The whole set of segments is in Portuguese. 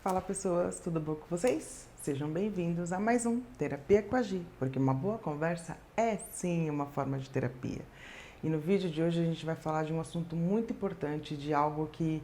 Fala pessoas, tudo bom com vocês? Sejam bem-vindos a mais um Terapia com a Gi, porque uma boa conversa é sim uma forma de terapia. E no vídeo de hoje a gente vai falar de um assunto muito importante, de algo que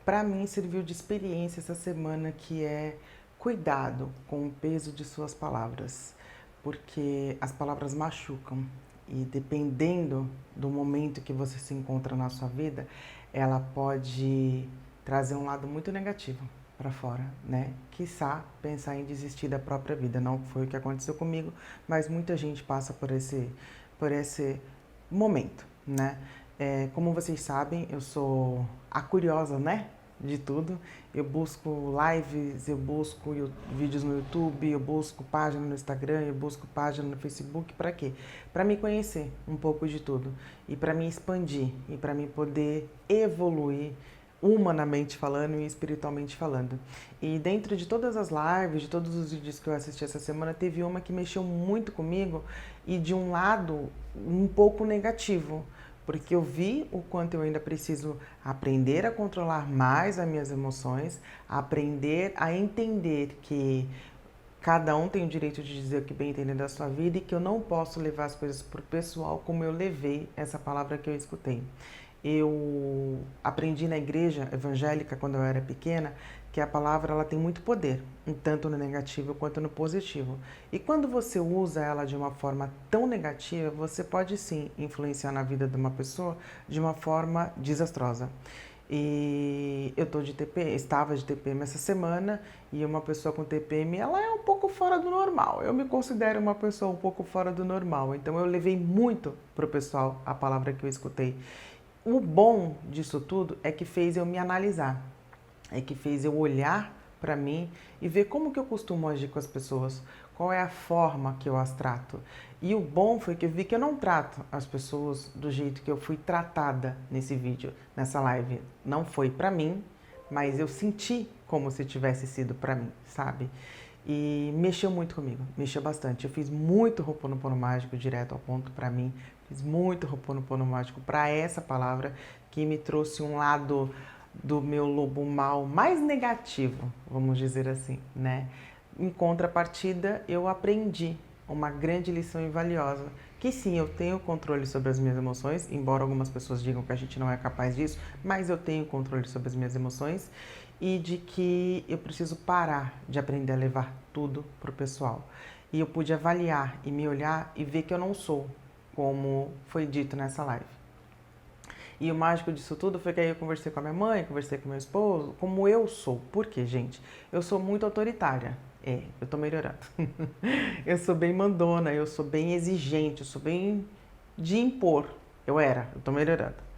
para mim serviu de experiência essa semana, que é cuidado com o peso de suas palavras, porque as palavras machucam e dependendo do momento que você se encontra na sua vida, ela pode trazer um lado muito negativo para fora, né? Quiçá pensar em desistir da própria vida. Não foi o que aconteceu comigo, mas muita gente passa por esse momento, né? Como vocês sabem, eu sou a curiosa, né? De tudo. Eu busco lives, eu busco vídeos no YouTube, eu busco página no Instagram, eu busco página no Facebook. Para quê? Para me conhecer um pouco de tudo e para me expandir e para me poder evoluir humanamente falando e espiritualmente falando. E dentro de todas as lives, de todos os vídeos que eu assisti essa semana, teve uma que mexeu muito comigo e de um lado um pouco negativo, porque eu vi o quanto eu ainda preciso aprender a controlar mais as minhas emoções, aprender a entender que cada um tem o direito de dizer o que bem entender da sua vida e que eu não posso levar as coisas pro pessoal como eu levei essa palavra que eu escutei. Eu aprendi na igreja evangélica quando eu era pequena que a palavra ela tem muito poder, tanto no negativo quanto no positivo. E quando você usa ela de uma forma tão negativa, você pode sim influenciar na vida de uma pessoa de uma forma desastrosa. E eu tô de TPM, estava de TPM essa semana e uma pessoa com TPM, ela é um pouco fora do normal. Eu me considero uma pessoa um pouco fora do normal, então eu levei muito pro pessoal a palavra que eu escutei. O bom disso tudo é que fez eu me analisar, é que fez eu olhar para mim e ver como que eu costumo agir com as pessoas, qual é a forma que eu as trato. E o bom foi que eu vi que eu não trato as pessoas do jeito que eu fui tratada nesse vídeo, nessa live. Não foi para mim, mas eu senti como se tivesse sido para mim, sabe? E mexeu muito comigo, mexeu bastante. Eu fiz muito Ho'oponopono mágico direto ao ponto para mim, fiz muito Ho'oponopono mágico para essa palavra que me trouxe um lado do meu lobo mal mais negativo, vamos dizer assim, né? Em contrapartida, eu aprendi uma grande lição e valiosa, que sim, eu tenho controle sobre as minhas emoções, embora algumas pessoas digam que a gente não é capaz disso, mas eu tenho controle sobre as minhas emoções e de que eu preciso parar de aprender a levar tudo pro pessoal. E eu pude avaliar e me olhar e ver que eu não sou como foi dito nessa live. E o mágico disso tudo foi que aí eu conversei com a minha mãe, conversei com meu esposo, como eu sou. Por quê, gente? Eu sou muito autoritária. Eu tô melhorando. Eu sou bem mandona, eu sou bem exigente, eu sou bem de impor. Eu tô melhorando.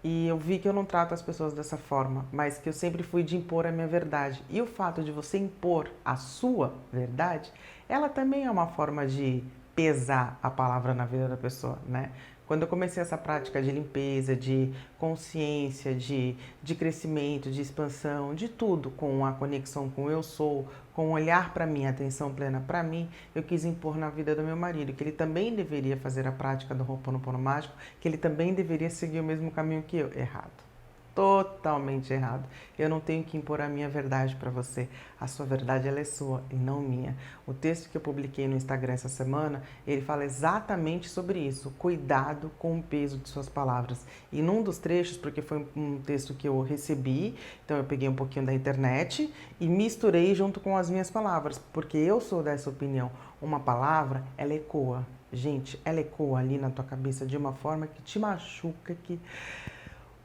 E eu vi que eu não trato as pessoas dessa forma, mas que eu sempre fui de impor a minha verdade. E o fato de você impor a sua verdade, ela também é uma forma de pesar a palavra na vida da pessoa, né? Quando eu comecei essa prática de limpeza, de consciência, de crescimento, de expansão, de tudo, com a conexão com o eu sou, com olhar para mim, atenção plena para mim, eu quis impor na vida do meu marido, que ele também deveria fazer a prática do Ho'oponopono mágico, que ele também deveria seguir o mesmo caminho que eu. Errado. Totalmente errado. Eu não tenho que impor a minha verdade para você. A sua verdade ela é sua e não minha. O texto que eu publiquei no Instagram essa semana, ele fala exatamente sobre isso. Cuidado com o peso de suas palavras. E num dos trechos, porque foi um texto que eu recebi, então eu peguei um pouquinho da internet e misturei junto com as minhas palavras, porque eu sou dessa opinião. Uma palavra, ela ecoa. Gente, ela ecoa ali na tua cabeça de uma forma que te machuca, que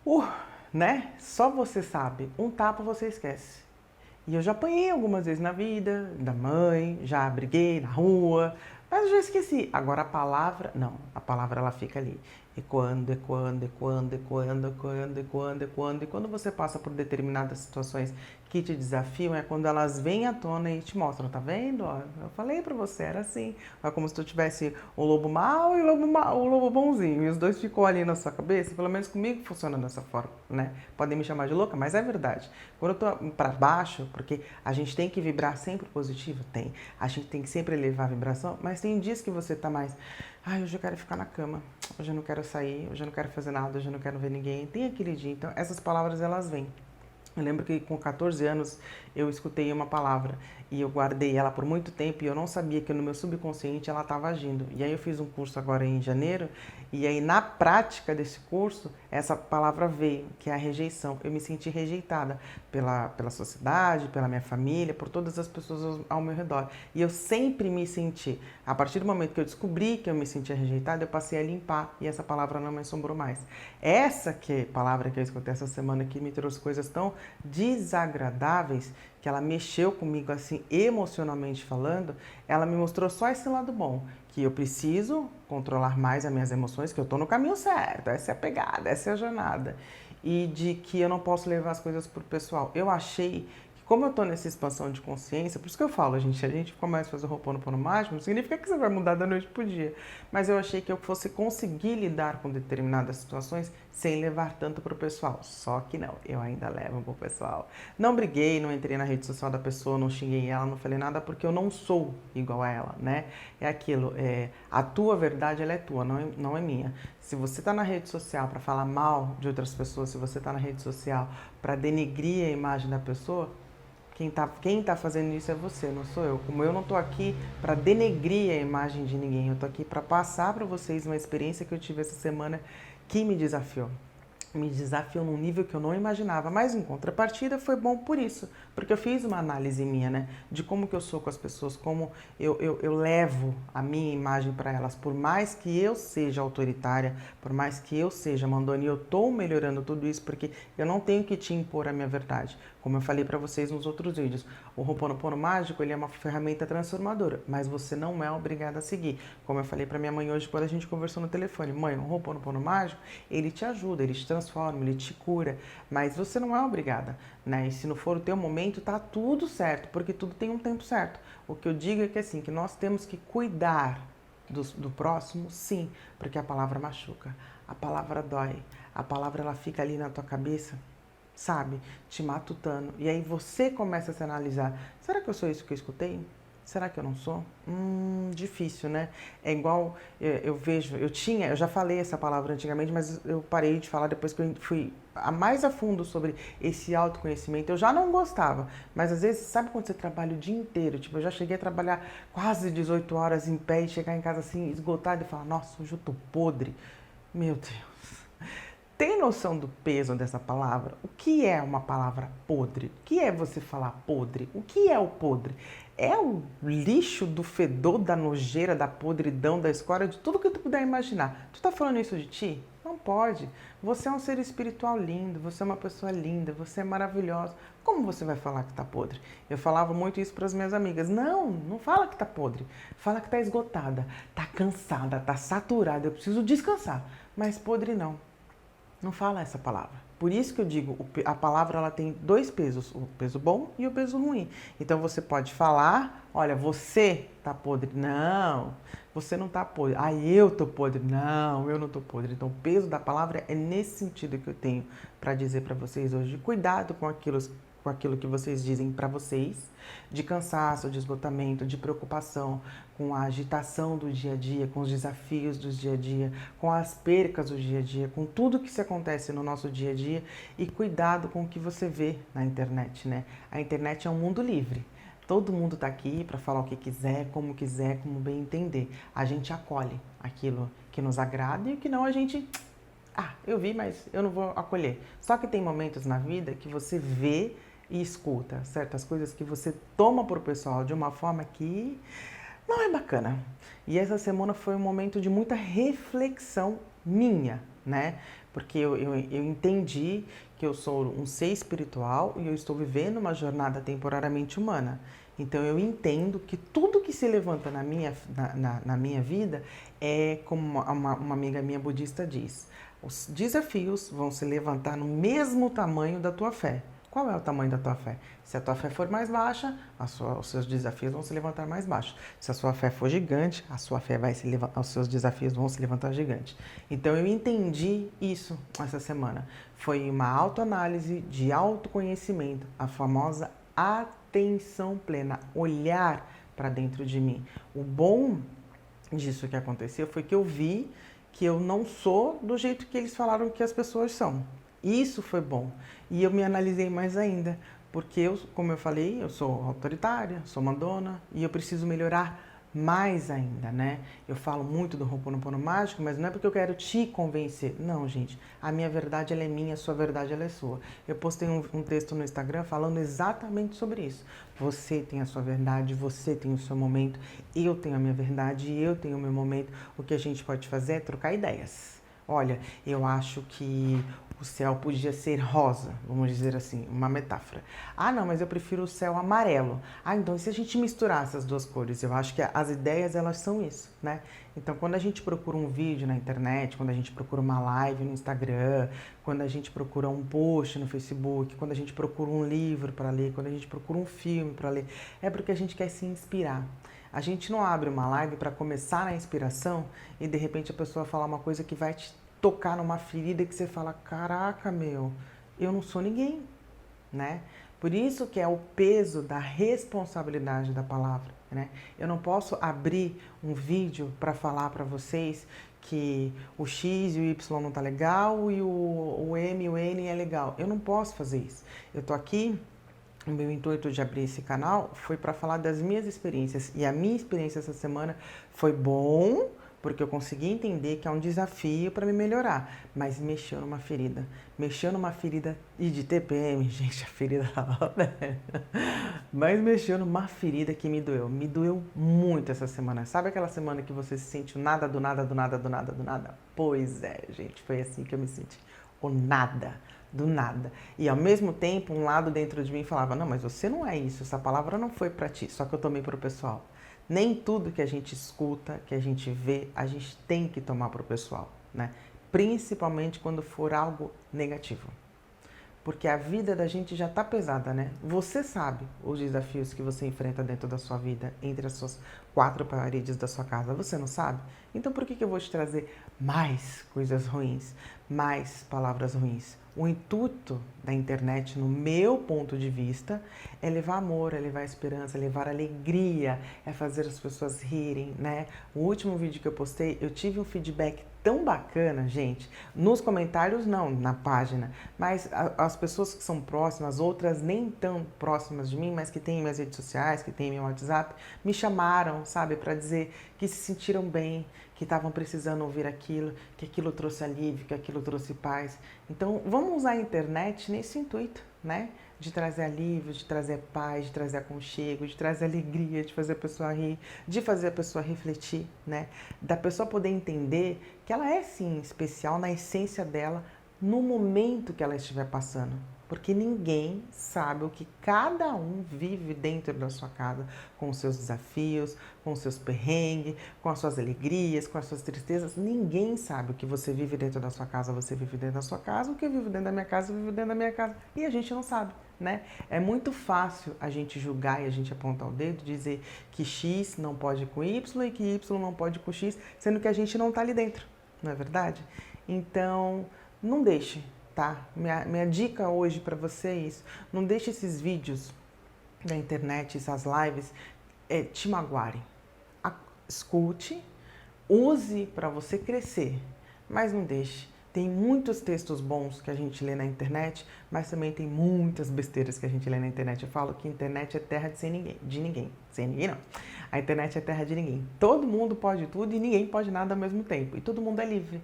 Uh, né? Só você sabe. Um tapa você esquece. E eu já apanhei algumas vezes na vida, da mãe, já briguei na rua, mas eu já esqueci. Agora a palavra, não, a palavra ela fica ali, ecoando, ecoando, ecoando, ecoando, ecoando, ecoando, ecoando. E quando você passa por determinadas situações que te desafiam, é quando elas vêm à tona e te mostram, tá vendo? Ó, eu falei pra você, era assim. É como se tu tivesse o lobo mau e o lobo bonzinho. E os dois ficou ali na sua cabeça, pelo menos comigo funciona dessa forma, né? Podem me chamar de louca, mas é verdade. Quando eu tô pra baixo, porque a gente tem que vibrar sempre positivo? Tem. A gente tem que sempre elevar a vibração, mas tem dias que você tá mais... Ai, hoje eu quero ficar na cama, hoje eu não quero sair, hoje eu não quero fazer nada, hoje eu não quero ver ninguém. Tem aquele dia, então essas palavras elas vêm. Eu lembro que com 14 anos eu escutei uma palavra e eu guardei ela por muito tempo e eu não sabia que no meu subconsciente ela estava agindo. E aí eu fiz um curso agora em janeiro e aí na prática desse curso essa palavra veio, que é a rejeição. Eu me senti rejeitada pela sociedade, pela minha família, por todas as pessoas ao meu redor. E eu sempre me senti, a partir do momento que eu descobri que eu me sentia rejeitada, eu passei a limpar e essa palavra não me assombrou mais. Essa palavra que eu escutei essa semana que me trouxe coisas tão desagradáveis, que ela mexeu comigo assim emocionalmente falando, ela me mostrou só esse lado bom, que eu preciso controlar mais as minhas emoções, que eu tô no caminho certo, essa é a pegada, essa é a jornada, e de que eu não posso levar as coisas pro pessoal. Eu achei que como eu tô nessa expansão de consciência, por isso que eu falo, a gente começa a fazer o Ho'oponopono mágico, não significa que você vai mudar da noite pro dia, mas eu achei que eu fosse conseguir lidar com determinadas situações sem levar tanto pro pessoal. Só que não, eu ainda levo pro pessoal. Não briguei, não entrei na rede social da pessoa, não xinguei ela, não falei nada porque eu não sou igual a ela, né? É aquilo, a tua verdade ela é tua, não é minha. Se você tá na rede social para falar mal de outras pessoas, se você tá na rede social para denegrir a imagem da pessoa, quem tá fazendo isso é você, não sou eu. Como eu não tô aqui para denegrir a imagem de ninguém, eu tô aqui para passar para vocês uma experiência que eu tive essa semana que me desafiou. Me desafiou num nível que eu não imaginava, mas em contrapartida foi bom por isso, porque eu fiz uma análise minha, né, de como que eu sou com as pessoas, como eu levo a minha imagem para elas, por mais que eu seja autoritária, por mais que eu seja mandona, e eu tô melhorando tudo isso, porque eu não tenho que te impor a minha verdade, como eu falei para vocês nos outros vídeos. O Ho'oponopono mágico, ele é uma ferramenta transformadora, mas você não é obrigada a seguir. Como eu falei para minha mãe hoje, quando a gente conversou no telefone, mãe, o Ho'oponopono mágico, ele te ajuda, ele te transforma, ele te cura, mas você não é obrigada, né? E se não for o teu momento, tá tudo certo, porque tudo tem um tempo certo. O que eu digo é que assim, que nós temos que cuidar do próximo, sim, porque a palavra machuca, a palavra dói, a palavra ela fica ali na tua cabeça, sabe, te matutando. E aí você começa a se analisar, será que eu sou isso que eu escutei? Será que eu não sou? Difícil, né? É igual, eu vejo, eu já falei essa palavra antigamente, mas eu parei de falar depois que eu fui mais a fundo sobre esse autoconhecimento. Eu já não gostava, mas às vezes, sabe quando você trabalha o dia inteiro? Tipo, eu já cheguei a trabalhar quase 18 horas em pé e chegar em casa assim, esgotado e falar, nossa, hoje eu tô podre. Meu Deus. Tem noção do peso dessa palavra? O que é uma palavra podre? O que é você falar podre? O que é o podre? É o lixo do fedor, da nojeira, da podridão, da escória, de tudo que tu puder imaginar. Tu tá falando isso de ti? Não pode. Você é um ser espiritual lindo, você é uma pessoa linda, você é maravilhosa. Como você vai falar que tá podre? Eu falava muito isso para as minhas amigas. Não fala que tá podre. Fala que tá esgotada, tá cansada, tá saturada. Eu preciso descansar. Mas podre não. Não fala essa palavra. Por isso que eu digo, a palavra ela tem dois pesos, o peso bom e o peso ruim. Então você pode falar, olha, você tá podre. Não, você não tá podre. Ah, eu tô podre. Não, eu não tô podre. Então o peso da palavra é nesse sentido que eu tenho para dizer para vocês hoje. Cuidado com aquilo que vocês dizem para vocês, de cansaço, de esgotamento, de preocupação, com a agitação do dia a dia, com os desafios do dia a dia, com as percas do dia a dia, com tudo que se acontece no nosso dia a dia e cuidado com o que você vê na internet, né? A internet é um mundo livre. Todo mundo está aqui para falar o que quiser, como bem entender. A gente acolhe aquilo que nos agrada e o que não a gente... eu vi, mas eu não vou acolher. Só que tem momentos na vida que você vê e escuta certas coisas que você toma por pessoal de uma forma que não é bacana. E essa semana foi um momento de muita reflexão minha, né? Porque eu entendi que eu sou um ser espiritual e eu estou vivendo uma jornada temporariamente humana. Então eu entendo que tudo que se levanta na minha vida é como uma amiga minha budista diz, os desafios vão se levantar no mesmo tamanho da tua fé. Qual é o tamanho da tua fé? Se a tua fé for mais baixa, os seus desafios vão se levantar mais baixos. Se a sua fé for gigante, a sua fé vai se levantar, os seus desafios vão se levantar gigante. Então eu entendi isso essa semana. Foi uma autoanálise de autoconhecimento, a famosa atenção plena, olhar para dentro de mim. O bom disso que aconteceu foi que eu vi que eu não sou do jeito que eles falaram que as pessoas são. Isso foi bom. E eu me analisei mais ainda, porque eu, como eu falei, eu sou autoritária, sou mandona e eu preciso melhorar mais ainda, né? Eu falo muito do Ho'oponopono mágico, mas não é porque eu quero te convencer. Não, gente. A minha verdade, ela é minha, a sua verdade, ela é sua. Eu postei um texto no Instagram falando exatamente sobre isso. Você tem a sua verdade, você tem o seu momento, eu tenho a minha verdade e eu tenho o meu momento. O que a gente pode fazer é trocar ideias. Olha, eu acho que o céu podia ser rosa, vamos dizer assim, uma metáfora. Ah, não, mas eu prefiro o céu amarelo. Ah, então e se a gente misturar essas duas cores? Eu acho que as ideias, elas são isso, né? Então, quando a gente procura um vídeo na internet, quando a gente procura uma live no Instagram, quando a gente procura um post no Facebook, quando a gente procura um livro para ler, quando a gente procura um filme para ler, é porque a gente quer se inspirar. A gente não abre uma live para começar na inspiração e de repente a pessoa falar uma coisa que vai te tocar numa ferida que você fala, caraca, meu, eu não sou ninguém, né? Por isso que é o peso da responsabilidade da palavra, né? Eu não posso abrir um vídeo para falar para vocês que o X e o Y não tá legal e o M e o N é legal. Eu não posso fazer isso. Eu tô aqui. O meu intuito de abrir esse canal foi para falar das minhas experiências. E a minha experiência essa semana foi bom, porque eu consegui entender que é um desafio para me melhorar. Mas mexeu numa ferida. Mexeu numa ferida e de TPM, gente, a ferida tava velha. Mas mexeu numa ferida que me doeu. Me doeu muito essa semana. Sabe aquela semana que você se sente nada do nada, do nada, do nada, do nada? Pois é, gente, foi assim que eu me senti. O nada. Do nada. E ao mesmo tempo, um lado dentro de mim falava, não, mas você não é isso, essa palavra não foi para ti, só que eu tomei para o pessoal. Nem tudo que a gente escuta, que a gente vê, a gente tem que tomar para o pessoal, né? Principalmente quando for algo negativo. Porque a vida da gente já tá pesada, né? Você sabe os desafios que você enfrenta dentro da sua vida, entre as suas quatro paredes da sua casa. Você não sabe? Então por que eu vou te trazer mais coisas ruins, mais palavras ruins? O intuito da internet, no meu ponto de vista, é levar amor, é levar esperança, é levar alegria, é fazer as pessoas rirem, né? O último vídeo que eu postei, eu tive um feedback tão bacana, gente. Nos comentários não, na página, mas as pessoas que são próximas, outras nem tão próximas de mim, mas que têm minhas redes sociais, que têm meu WhatsApp, me chamaram, sabe, para dizer que se sentiram bem, que estavam precisando ouvir aquilo, que aquilo trouxe alívio, que aquilo trouxe paz. Então, vamos usar a internet nesse intuito, né? De trazer alívio, de trazer paz, de trazer aconchego, de trazer alegria, de fazer a pessoa rir, de fazer a pessoa refletir, né? Da pessoa poder entender que ela é sim especial na essência dela, no momento que ela estiver passando. Porque ninguém sabe o que cada um vive dentro da sua casa, com os seus desafios, com os seus perrengues, com as suas alegrias, com as suas tristezas. Ninguém sabe o que você vive dentro da sua casa, você vive dentro da sua casa, o que eu vivo dentro da minha casa, eu vivo dentro da minha casa. E a gente não sabe, né? É muito fácil a gente julgar e a gente apontar o dedo, dizer que X não pode com Y e que Y não pode com X, sendo que a gente não está ali dentro, não é verdade? Então, não deixe, tá? Minha dica hoje para você é isso. Não deixe esses vídeos da internet, essas lives, te magoarem. Escute, use para você crescer, mas não deixe. Tem muitos textos bons que a gente lê na internet, mas também tem muitas besteiras que a gente lê na internet. Eu falo que a internet é terra de sem ninguém, sem ninguém não. A internet é terra de ninguém. Todo mundo pode tudo e ninguém pode nada ao mesmo tempo. E todo mundo é livre.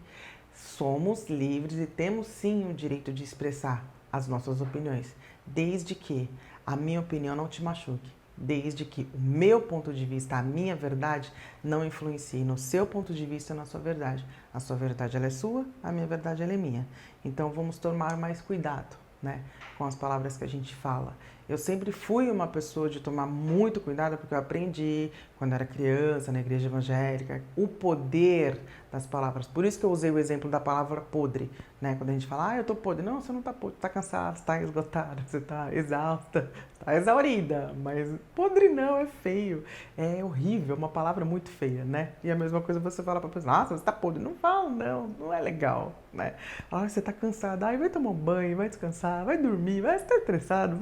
Somos livres e temos sim o direito de expressar as nossas opiniões, desde que a minha opinião não te machuque, desde que o meu ponto de vista, a minha verdade, não influencie no seu ponto de vista, na sua verdade. A sua verdade ela é sua, a minha verdade ela é minha. Então vamos tomar mais cuidado, né, com as palavras que a gente fala. Eu sempre fui uma pessoa de tomar muito cuidado porque eu aprendi quando era criança na igreja evangélica o poder das palavras. Por isso que eu usei o exemplo da palavra podre, né? Quando a gente fala, eu tô podre. Não, você não tá podre, tá cansado, você tá esgotada, você tá exausta, tá exaurida. Mas podre não, é feio, é horrível, é uma palavra muito feia, né? E a mesma coisa você fala pra pessoa, nossa, você tá podre. Não fala, não é legal, né? Você tá cansado, vai tomar um banho, vai descansar, vai dormir, vai estar estressado,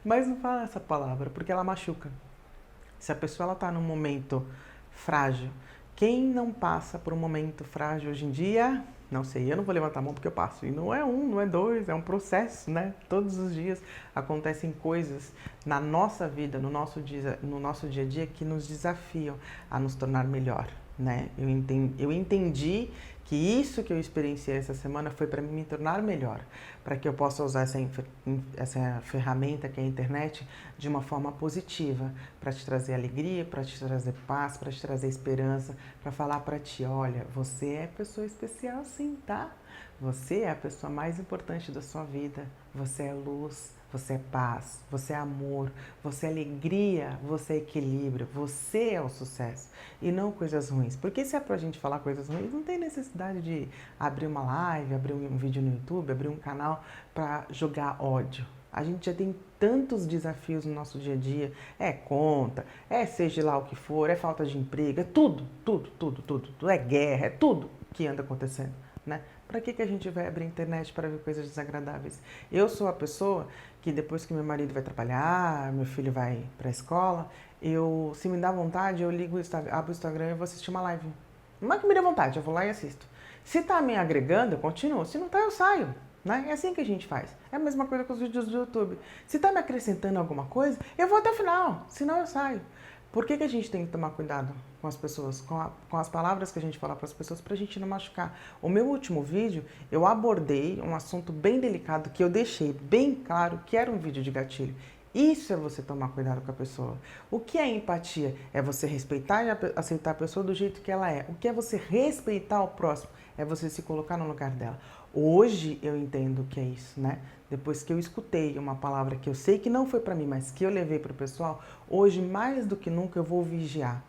mas não fala essa palavra, porque ela machuca. Se a pessoa está num momento frágil, quem não passa por um momento frágil hoje em dia, Não sei, eu não vou levantar a mão porque eu passo. E não é um, não é dois, é um processo, né? Todos os dias acontecem coisas na nossa vida, no nosso dia a dia, que nos desafiam a nos tornar melhor, né? Eu entendi que isso que eu experienciei essa semana foi para me tornar melhor, para que eu possa usar essa ferramenta que é a internet de uma forma positiva, para te trazer alegria, para te trazer paz, para te trazer esperança, para falar para ti, olha, você é pessoa especial sim, tá? Você é a pessoa mais importante da sua vida, você é luz, você é paz, você é amor, você é alegria, você é equilíbrio, você é o sucesso e não coisas ruins. Porque se é pra gente falar coisas ruins, não tem necessidade de abrir uma live, abrir um vídeo no YouTube, abrir um canal para jogar ódio. A gente já tem tantos desafios no nosso dia a dia, é conta, é seja lá o que for, é falta de emprego, é tudo, é guerra, é tudo que anda acontecendo, né? Para que a gente vai abrir a internet para ver coisas desagradáveis? Eu sou a pessoa que depois que meu marido vai trabalhar, meu filho vai para a escola, se me dá vontade, eu ligo, abro o Instagram e vou assistir uma live. Não é que me dê vontade, eu vou lá e assisto. Se tá me agregando, eu continuo. Se não tá, eu saio. Né? É assim que a gente faz. É a mesma coisa com os vídeos do YouTube. Se tá me acrescentando alguma coisa, eu vou até o final. Senão eu saio. Por que a gente tem que tomar cuidado com as pessoas, com as palavras que a gente fala para as pessoas, para a gente não machucar? O meu último vídeo, eu abordei um assunto bem delicado que eu deixei bem claro que era um vídeo de gatilho. Isso é você tomar cuidado com a pessoa. O que é empatia? É você respeitar e aceitar a pessoa do jeito que ela é. O que é você respeitar o próximo? É você se colocar no lugar dela. Hoje eu entendo o que é isso, né? Depois que eu escutei uma palavra que eu sei que não foi para mim, mas que eu levei para o pessoal, hoje mais do que nunca eu vou vigiar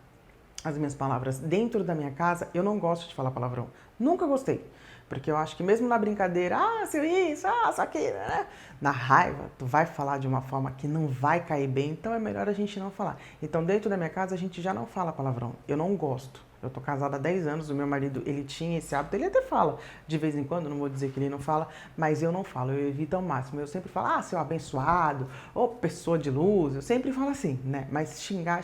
as minhas palavras. Dentro da minha casa, eu não gosto de falar palavrão. Nunca gostei. Porque eu acho que mesmo na brincadeira, seu isso, só que, né? Na raiva, tu vai falar de uma forma que não vai cair bem, então é melhor a gente não falar. Então dentro da minha casa a gente já não fala palavrão. Eu não gosto. Eu tô casada há 10 anos, o meu marido, ele tinha esse hábito, ele até fala de vez em quando, não vou dizer que ele não fala, mas eu não falo, eu evito ao máximo. Eu sempre falo, seu abençoado, ou pessoa de luz, eu sempre falo assim, né? Mas xingar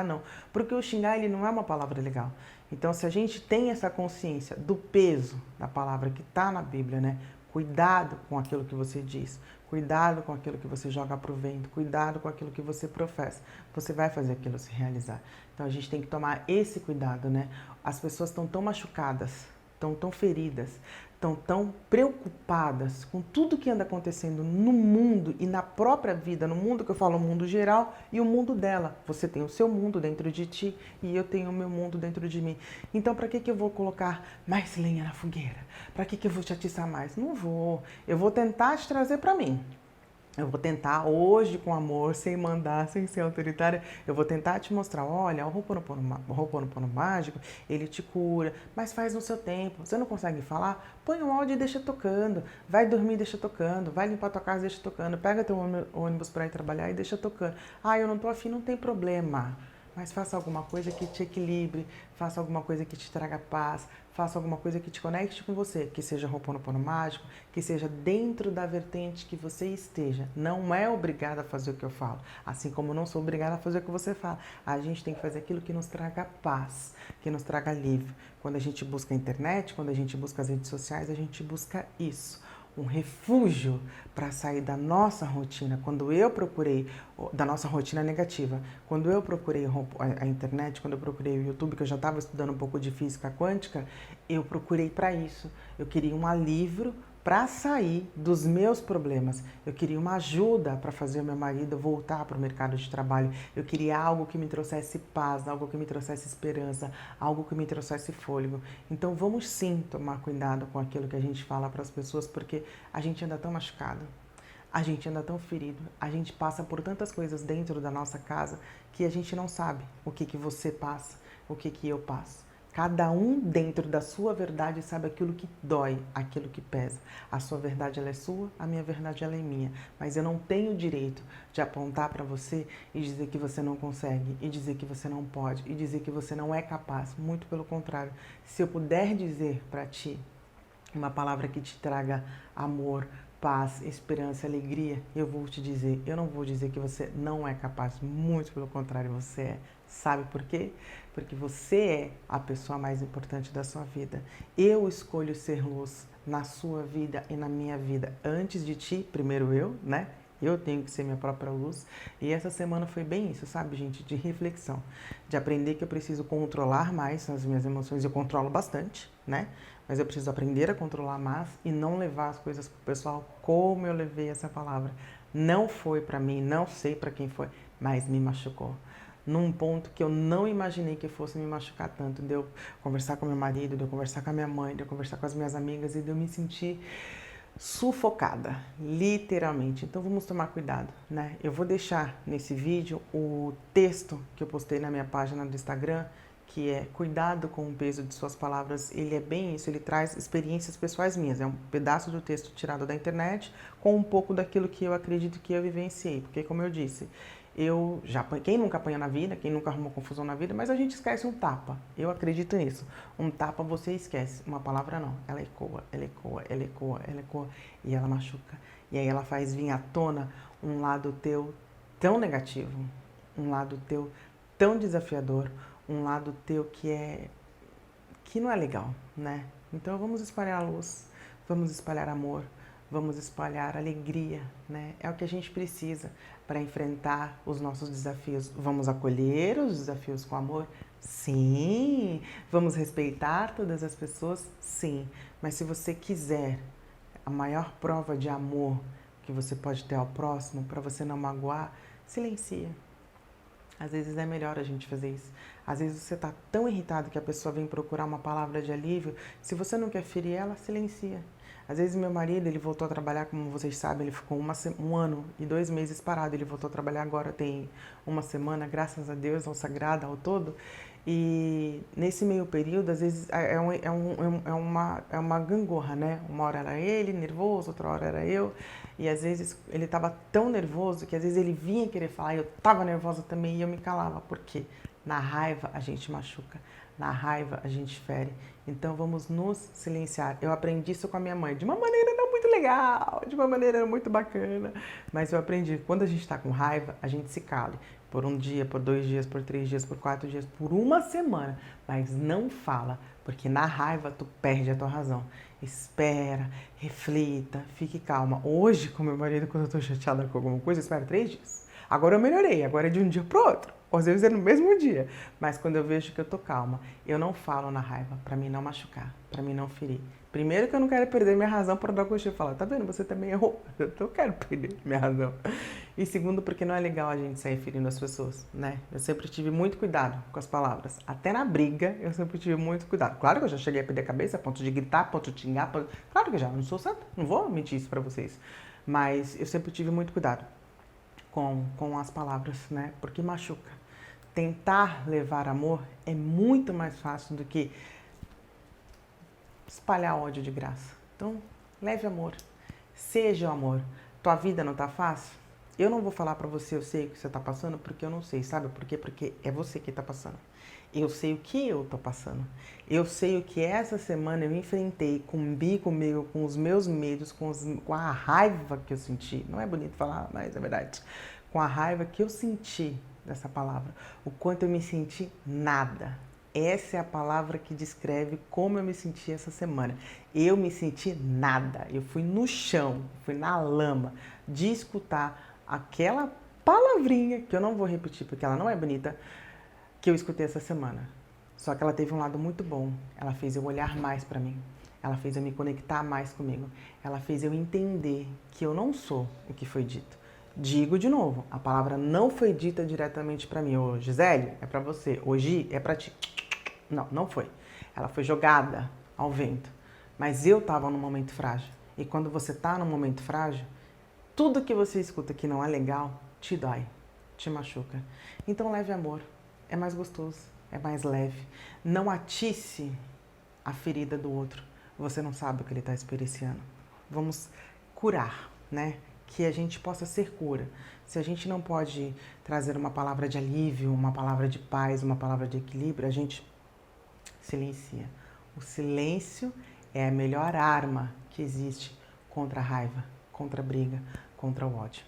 não. Porque o xingar, ele não é uma palavra legal. Então, se a gente tem essa consciência do peso da palavra que está na Bíblia, né? Cuidado com aquilo que você diz, cuidado com aquilo que você joga para o vento, cuidado com aquilo que você professa. Você vai fazer aquilo se realizar. Então, a gente tem que tomar esse cuidado, né? As pessoas estão tão machucadas, estão tão feridas, estão tão preocupadas com tudo que anda acontecendo no mundo e na própria vida, no mundo que eu falo, o mundo geral e o mundo dela. Você tem o seu mundo dentro de ti e eu tenho o meu mundo dentro de mim. Então, para que eu vou colocar mais lenha na fogueira? Para que eu vou te atiçar mais? Não vou. Eu vou tentar te trazer para mim. Eu vou tentar hoje com amor, sem mandar, sem ser autoritária, eu vou tentar te mostrar, olha, o Ho'oponopono mágico, ele te cura, mas faz no seu tempo. Você não consegue falar? Põe um áudio e deixa tocando. Vai dormir, deixa tocando. Vai limpar tua casa, deixa tocando. Pega teu ônibus para ir trabalhar e deixa tocando. Eu não tô afim, não tem problema. Mas faça alguma coisa que te equilibre, faça alguma coisa que te traga paz, faça alguma coisa que te conecte com você, que seja Ho'oponopono mágico, que seja dentro da vertente que você esteja. Não é obrigada a fazer o que eu falo, assim como eu não sou obrigada a fazer o que você fala. A gente tem que fazer aquilo que nos traga paz, que nos traga alívio. Quando a gente busca a internet, quando a gente busca as redes sociais, a gente busca isso. Um refúgio para sair da nossa rotina. Quando eu procurei, da nossa rotina negativa, quando eu procurei a internet, quando eu procurei o YouTube, que eu já estava estudando um pouco de física quântica, eu procurei para isso. Eu queria um alívio para sair dos meus problemas. Eu queria uma ajuda para fazer o meu marido voltar para o mercado de trabalho. Eu queria algo que me trouxesse paz, algo que me trouxesse esperança, algo que me trouxesse fôlego. Então vamos sim tomar cuidado com aquilo que a gente fala para as pessoas, porque a gente anda tão machucado, a gente anda tão ferido, a gente passa por tantas coisas dentro da nossa casa que a gente não sabe o que você passa, o que eu passo. Cada um dentro da sua verdade sabe aquilo que dói, aquilo que pesa. A sua verdade ela é sua, a minha verdade ela é minha. Mas eu não tenho o direito de apontar para você e dizer que você não consegue, e dizer que você não pode, e dizer que você não é capaz. Muito pelo contrário. Se eu puder dizer para ti uma palavra que te traga amor, paz, esperança, alegria, eu vou te dizer, eu não vou dizer que você não é capaz, muito pelo contrário, você é. Sabe por quê? Porque você é a pessoa mais importante da sua vida. Eu escolho ser luz na sua vida e na minha vida. Antes de ti, primeiro eu, né? Eu tenho que ser minha própria luz. E essa semana foi bem isso, sabe, gente? De reflexão. De aprender que eu preciso controlar mais as minhas emoções. Eu controlo bastante, né? Mas eu preciso aprender a controlar mais e não levar as coisas pro pessoal como eu levei essa palavra. Não foi pra mim, não sei pra quem foi, mas me machucou. Num ponto que eu não imaginei que fosse me machucar tanto. De eu conversar com meu marido, de eu conversar com a minha mãe, de eu conversar com as minhas amigas e de eu me sentir sufocada, literalmente. Então vamos tomar cuidado, né? Eu vou deixar nesse vídeo o texto que eu postei na minha página do Instagram, que é Cuidado com o peso de suas palavras. Ele é bem isso, ele traz experiências pessoais minhas. É um pedaço do texto tirado da internet com um pouco daquilo que eu acredito que eu vivenciei. Porque, como eu disse, eu já quem nunca apanha na vida, quem nunca arrumou confusão na vida, mas a gente esquece um tapa. Eu acredito nisso. Um tapa você esquece, uma palavra não. Ela ecoa, ela ecoa, ela ecoa, ela ecoa e ela machuca. E aí ela faz vir à tona um lado teu tão negativo, um lado teu tão desafiador, um lado teu que não é legal, né? Então vamos espalhar luz, vamos espalhar amor, vamos espalhar alegria, né? É o que a gente precisa para enfrentar os nossos desafios. Vamos acolher os desafios com amor? Sim. Vamos respeitar todas as pessoas? Sim. Mas se você quiser a maior prova de amor que você pode ter ao próximo, para você não magoar, silencia. Às vezes é melhor a gente fazer isso. Às vezes você está tão irritado que a pessoa vem procurar uma palavra de alívio. Se você não quer ferir ela, silencia. Às vezes meu marido, ele voltou a trabalhar, como vocês sabem, ele ficou um ano e 2 meses parado. Ele voltou a trabalhar agora, tem uma semana, graças a Deus, ao sagrado, ao todo. E nesse meio período, às vezes, é uma gangorra, né? Uma hora era ele, nervoso, outra hora era eu. E às vezes ele estava tão nervoso que às vezes ele vinha querer falar e eu estava nervosa também e eu me calava. Por quê? Na raiva a gente machuca, na raiva a gente fere. Então vamos nos silenciar. Eu aprendi isso com a minha mãe, de uma maneira não muito legal, de uma maneira muito bacana. Mas eu aprendi, quando a gente está com raiva, a gente se cale. Por 1 dia, por 2 dias, por 3 dias, por 4 dias, por uma semana. Mas não fala, porque na raiva tu perde a tua razão. Espera, reflita, fique calma. Hoje, com meu marido, quando eu tô chateada com alguma coisa, eu espero 3 dias. Agora eu melhorei, agora é de um dia pro outro. Ou às vezes é no mesmo dia. Mas quando eu vejo que eu tô calma, eu não falo na raiva, pra mim não machucar, pra mim não ferir. Primeiro que eu não quero perder minha razão para dar coxinha e falar, tá vendo, você também errou. Eu quero perder minha razão. E segundo, porque não é legal a gente sair ferindo as pessoas, né? Eu sempre tive muito cuidado com as palavras. Até na briga, eu sempre tive muito cuidado. Claro que eu já cheguei a perder a cabeça, a ponto de gritar, a ponto de xingar. Claro que já, eu não sou santa, não vou mentir isso pra vocês. Mas eu sempre tive muito cuidado com as palavras, né? Porque machuca. Tentar levar amor é muito mais fácil do que espalhar ódio de graça. Então, leve amor. Seja o amor. Tua vida não tá fácil? Eu não vou falar pra você, eu sei o que você tá passando, porque eu não sei, sabe por quê? Porque é você que tá passando. Eu sei o que eu tô passando. Eu sei o que essa semana eu enfrentei comigo, com os meus medos, com a raiva que eu senti. Não é bonito falar, mas é verdade. Com a raiva que eu senti dessa palavra. O quanto eu me senti nada. Essa é a palavra que descreve como eu me senti essa semana. Eu me senti nada. Eu fui no chão, fui na lama de escutar aquela palavrinha, que eu não vou repetir porque ela não é bonita, que eu escutei essa semana. Só que ela teve um lado muito bom. Ela fez eu olhar mais pra mim. Ela fez eu me conectar mais comigo. Ela fez eu entender que eu não sou o que foi dito. Digo de novo, a palavra não foi dita diretamente pra mim. Ô, Gisele, é pra você. Hoje é pra ti. Não, não foi. Ela foi jogada ao vento. Mas eu estava num momento frágil. E quando você está num momento frágil, tudo que você escuta que não é legal, te dói, te machuca. Então leve amor. É mais gostoso, é mais leve. Não atice a ferida do outro. Você não sabe o que ele está experienciando. Vamos curar, né? Que a gente possa ser cura. Se a gente não pode trazer uma palavra de alívio, uma palavra de paz, uma palavra de equilíbrio, a gente silencia. O silêncio é a melhor arma que existe contra a raiva, contra a briga, contra o ódio.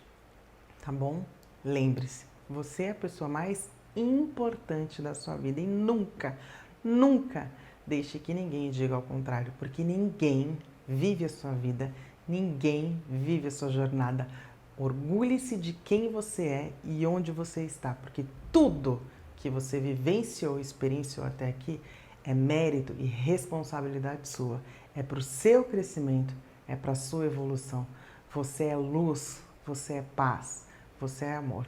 Tá bom? Lembre-se, você é a pessoa mais importante da sua vida e nunca, nunca deixe que ninguém diga ao contrário, porque ninguém vive a sua vida, ninguém vive a sua jornada. Orgulhe-se de quem você é e onde você está, porque tudo que você vivenciou e experienciou até aqui é mérito e responsabilidade sua. É para o seu crescimento, é para a sua evolução. Você é luz, você é paz, você é amor.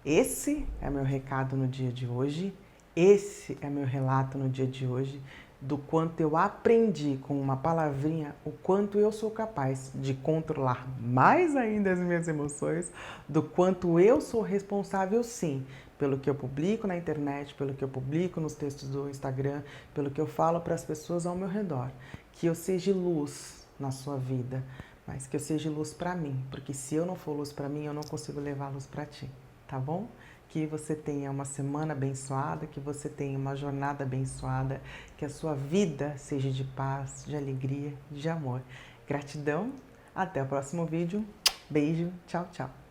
Esse é meu recado no dia de hoje, esse é meu relato no dia de hoje, do quanto eu aprendi com uma palavrinha, o quanto eu sou capaz de controlar mais ainda as minhas emoções, do quanto eu sou responsável sim, pelo que eu publico na internet, pelo que eu publico nos textos do Instagram, pelo que eu falo para as pessoas ao meu redor. Que eu seja luz na sua vida, mas que eu seja luz para mim, porque se eu não for luz para mim, eu não consigo levar luz para ti, tá bom? Que você tenha uma semana abençoada, que você tenha uma jornada abençoada, que a sua vida seja de paz, de alegria, de amor. Gratidão, até o próximo vídeo. Beijo, tchau, tchau.